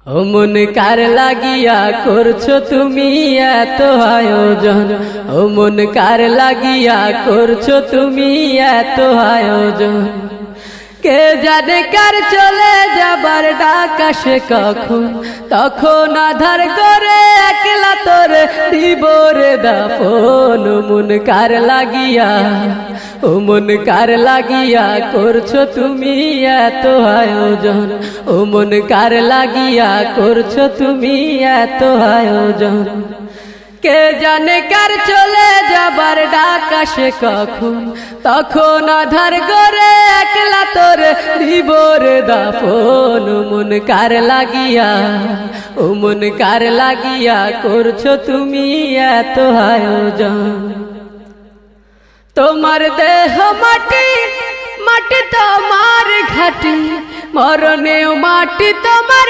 ও মন কার লাগিয়া করছো তুমি এত আয়োজন, ও মন কার লাগিয়া করছো তুমি এত আয়োজন। কে জানে কার চলে যাবার ডাক আসে কখন, তখন আধার করে একলা তোরে দিব রে দাফন। ও মন কার লাগিয়া, ও মন কার লাগিয়া করছো তুমি এত আয়োজন, ও মন কার লাগিয়া করছো তুমি এত আয়োজন। কে জানে কার চলে যাবার ডাক আসে কখন, তখন আধার করে একলা তোরে দিব রে দাফন। ও মন কার লাগিয়া, ও মন কার লাগিয়া করছো তুমি এত আয়োজন। তোমার দেহ মাটি, মাটি তোমার ঘাটি, মরণেও মাটি তোমার